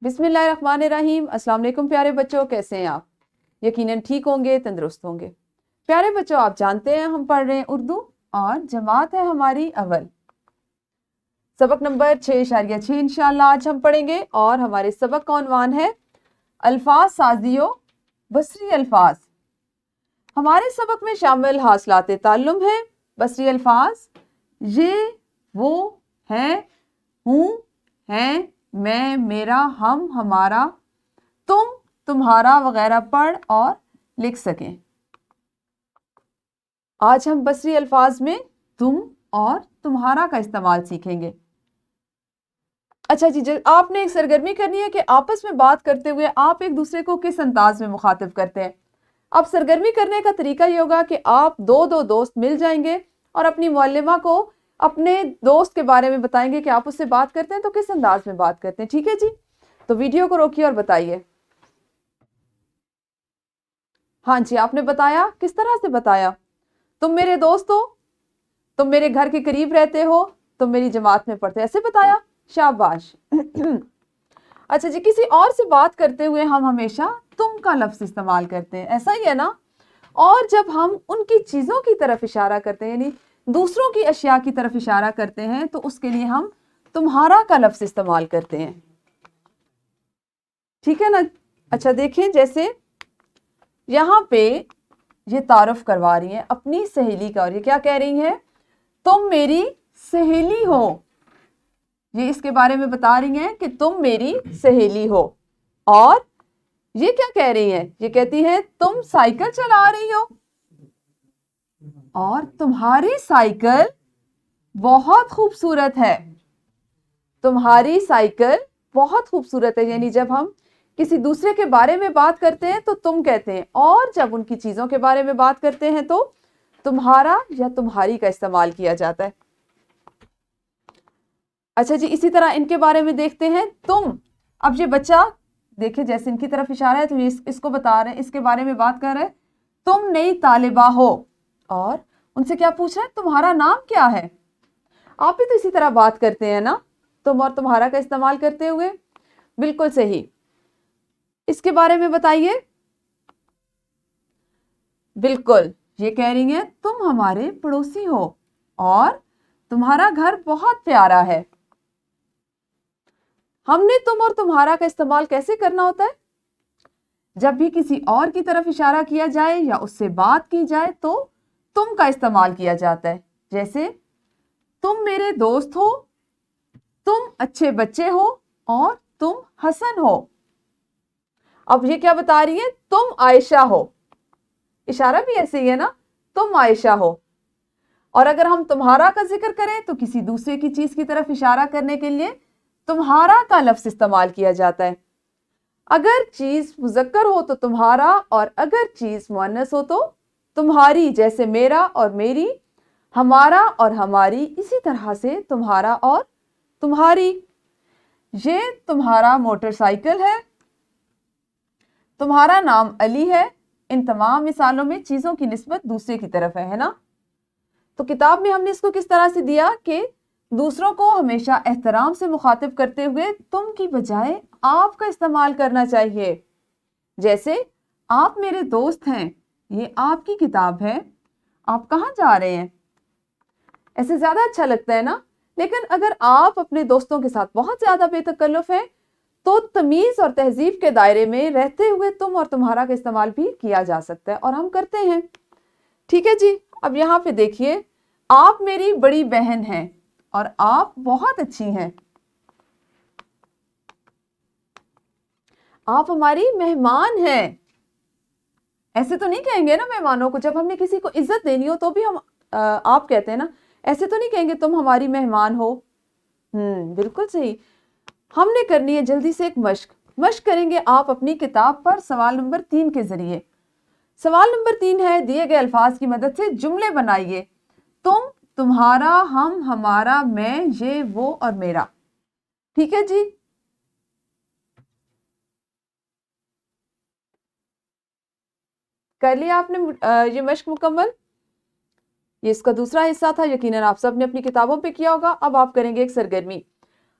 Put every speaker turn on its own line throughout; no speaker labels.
बिस्मिल्लाहिर्रहमानिर्रहीम। अस्सलाम वालेकुम प्यारे बच्चों, कैसे हैं आप? यकीनन ठीक होंगे, तंदुरुस्त होंगे। प्यारे बच्चों, आप जानते हैं हम पढ़ रहे हैं उर्दू और जमात है हमारी अव्वल। सबक नंबर 6.6 इंशाल्लाह आज हम पढ़ेंगे और हमारे सबक का उन्वान है अल्फाज साजियो बसरी अल्फाज। हमारे सबक में शामिल हासिलात ताल्लुम है बसरी अल्फाज ये, वो, है, हूँ, हैं, मैं, मेरा, हम, हमारा, तुम, तुम्हारा वगैरह पढ़ और लिख सकें। आज हम बसरी अल्फाज में तुम और तुम्हारा का इस्तेमाल सीखेंगे। अच्छा जी, आपने एक सरगर्मी करनी है कि आपस में बात करते हुए आप एक दूसरे को किस अंदाज में मुखातिब करते हैं। अब सरगर्मी करने का तरीका ये होगा कि आप दो दोस्त मिल जाएंगे और अपनी मुअल्लिमा को अपने दोस्त के बारे में बताएंगे कि आप उससे बात करते हैं तो किस अंदाज में बात करते हैं। ठीक है जी, तो वीडियो को रोकिए और बताइए। हाँ जी, आपने बताया, किस तरह से बताया? तुम मेरे दोस्त हो, तुम मेरे घर के करीब रहते हो, तुम मेरी जमात में पढ़ते, ऐसे बताया। शाबाश। अच्छा जी, किसी और से बात करते हुए हम हमेशा तुम का लफ्ज इस्तेमाल करते हैं, ऐसा ही है ना? और जब हम उनकी चीजों की तरफ इशारा करते हैं, यानी दूसरों की अशिया की तरफ इशारा करते हैं, तो उसके लिए हम तुम्हारा का लफ्ज इस्तेमाल करते हैं। ठीक है ना? अच्छा देखें, जैसे यहां पे ये तारुफ करवा रही हैं अपनी सहेली का और ये क्या कह रही हैं? तुम मेरी सहेली हो। ये इसके बारे में बता रही हैं कि तुम मेरी सहेली हो। और ये क्या कह रही हैं? ये कहती हैं तुम साइकिल चला रही हो और तुम्हारी साइकिल बहुत खूबसूरत है। तुम्हारी साइकिल बहुत खूबसूरत है, यानी जब हम किसी दूसरे के बारे में बात करते हैं तो तुम कहते हैं, और जब उनकी चीजों के बारे में बात करते हैं तो तुम्हारा या तुम्हारी का इस्तेमाल किया जाता है। अच्छा जी, इसी तरह इनके बारे में देखते हैं तुम। अब ये बच्चा देखिए, जैसे इनकी तरफ इशारा है तो ये इसको बता रहे हैं, इसके बारे में बात कर रहे हैं। तुम नई तालिबा हो और उनसे क्या पूछ रहे हैं? तुम्हारा नाम क्या है? आप भी तो इसी तरह बात करते हैं ना, तुम और तुम्हारा का इस्तेमाल करते हुए। बिल्कुल सही। इसके बारे में बताइए। बिल्कुल, ये कह रही हैं तुम हमारे पड़ोसी हो और तुम्हारा घर बहुत प्यारा है। हमने तुम और तुम्हारा का इस्तेमाल कैसे करना होता है? जब भी किसी और की तरफ इशारा किया जाए या उससे बात की जाए तो तुम का इस्तेमाल किया जाता है। जैसे तुम मेरे दोस्त हो, तुम अच्छे बच्चे हो और तुम हसन हो। अब ये क्या बता रही है? तुम आयशा हो। इशारा भी ऐसे ही है ना, तुम आयशा हो। और अगर हम तुम्हारा का जिक्र करें तो किसी दूसरे की चीज की तरफ इशारा करने के लिए तुम्हारा का लफ्ज इस्तेमाल किया जाता है। अगर चीज मुजक्कर हो तो तुम्हारा, और अगर चीज मुअन्नस हो तो तुम्हारी। जैसे मेरा और मेरी, हमारा और हमारी, इसी तरह से तुम्हारा और तुम्हारी। ये तुम्हारा मोटरसाइकिल है, तुम्हारा नाम अली है। इन तमाम मिसालों में चीजों की निस्बत दूसरे की तरफ है ना? तो किताब में हमने इसको किस तरह से दिया कि दूसरों को हमेशा एहतराम से मुखातिब करते हुए तुम की बजाय आप का इस्तेमाल करना चाहिए। जैसे आप मेरे दोस्त हैं, ये आपकी किताब है, आप कहाँ जा रहे हैं? ऐसे ज्यादा अच्छा लगता है ना? लेकिन अगर आप अपने दोस्तों के साथ बहुत ज्यादा बेतकल्लुफ हैं तो तमीज और तहजीब के दायरे में रहते हुए तुम और तुम्हारा का इस्तेमाल भी किया जा सकता है, और हम करते हैं। ठीक है जी, अब यहाँ पे देखिए, आप मेरी बड़ी बहन हैं और आप बहुत अच्छी हैं। आप हमारी मेहमान हैं। ऐसे तो नहीं कहेंगे ना मेहमानों को, जब हमने किसी को इज्जत देनी हो तो भी हम आप कहते हैं ना, ऐसे तो नहीं कहेंगे तुम हमारी मेहमान हो। बिल्कुल सही। हमने करनी है जल्दी से एक मश्क करेंगे आप अपनी किताब पर सवाल नंबर 3 के जरिए। सवाल नंबर 3 है, दिए गए अल्फाज की मदद से जुमले बनाइए। तुम, तुम्हारा, हम, हमारा, मैं, ये, वो और मेरा। ठीक है जी, कर लिया आपने ये मश्क मुकम्मल? ये इसका दूसरा हिस्सा था, यकीनन आप सब ने अपनी किताबों पे किया होगा। अब आप करेंगे एक सरगर्मी।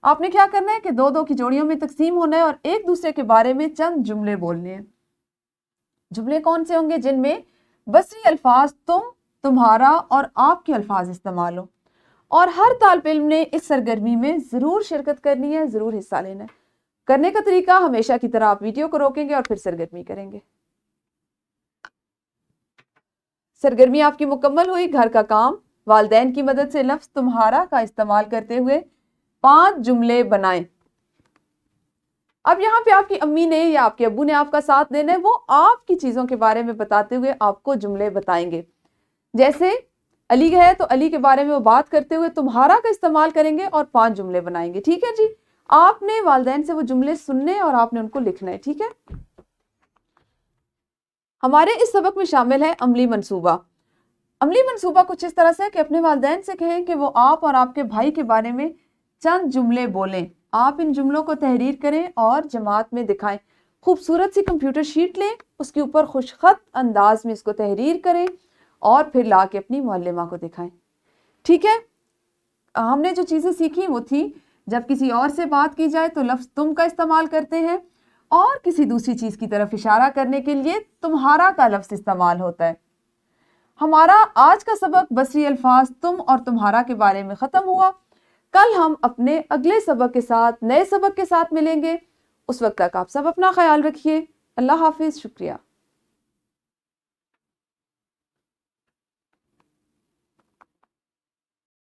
آپ نے کیا کرنا ہے کہ دو دو کی جوڑیوں میں تقسیم ہونا ہے اور ایک دوسرے کے بارے میں چند جملے بولنے ہیں. جملے کون سے ہوں گے؟ جن میں بصری الفاظ تم، تمہارا اور آپ کے الفاظ استعمال ہو. اور ہر طالب علم نے اس سرگرمی میں ضرور شرکت کرنی ہے، ضرور حصہ لینا ہے. کرنے کا طریقہ ہمیشہ کی طرح آپ ویڈیو کو روکیں گے اور پھر سرگرمی کریں گے. سرگرمی آپ کی مکمل ہوئی. گھر کا کام، والدین کی مدد سے لفظ تمہارا کا استعمال کرتے ہوئے 5 جملے بنائیں. اب یہاں پہ آپ کی امی نے یا آپ کے ابو نے آپ کا ساتھ دینا ہے، وہ آپ کی چیزوں کے بارے میں بتاتے ہوئے آپ کو جملے بتائیں گے. جیسے علی ہے تو علی کے بارے میں وہ بات کرتے ہوئے تمہارا کا استعمال کریں گے اور 5 جملے بنائیں گے. ٹھیک ہے جی؟ آپ نے والدین سے وہ جملے سننے اور آپ نے ان کو لکھنا ہے. ٹھیک ہے؟ ہمارے اس سبق میں شامل ہے عملی منصوبہ. عملی منصوبہ کچھ اس طرح سے ہے کہ اپنے والدین سے کہیں کہ وہ آپ اور آپ کے بھائی کے بارے میں چند جملے بولیں. آپ ان جملوں کو تحریر کریں اور جماعت میں دکھائیں. خوبصورت سی کمپیوٹر شیٹ لیں، اس کے اوپر خوش خط انداز میں اس کو تحریر کریں اور پھر لا کے اپنی معلمہ کو دکھائیں. ٹھیک ہے؟ ہم نے جو چیزیں سیکھی وہ تھی، جب کسی اور سے بات کی جائے تو لفظ تم کا استعمال کرتے ہیں، اور کسی دوسری چیز کی طرف اشارہ کرنے کے لیے تمہارا کا لفظ استعمال ہوتا ہے. ہمارا آج کا سبق بصری الفاظ تم اور تمہارا کے بارے میں ختم ہوا. کل ہم اپنے اگلے سبق کے ساتھ، نئے سبق کے ساتھ ملیں گے. اس وقت تک آپ سب اپنا خیال رکھیے. اللہ حافظ. شکریہ.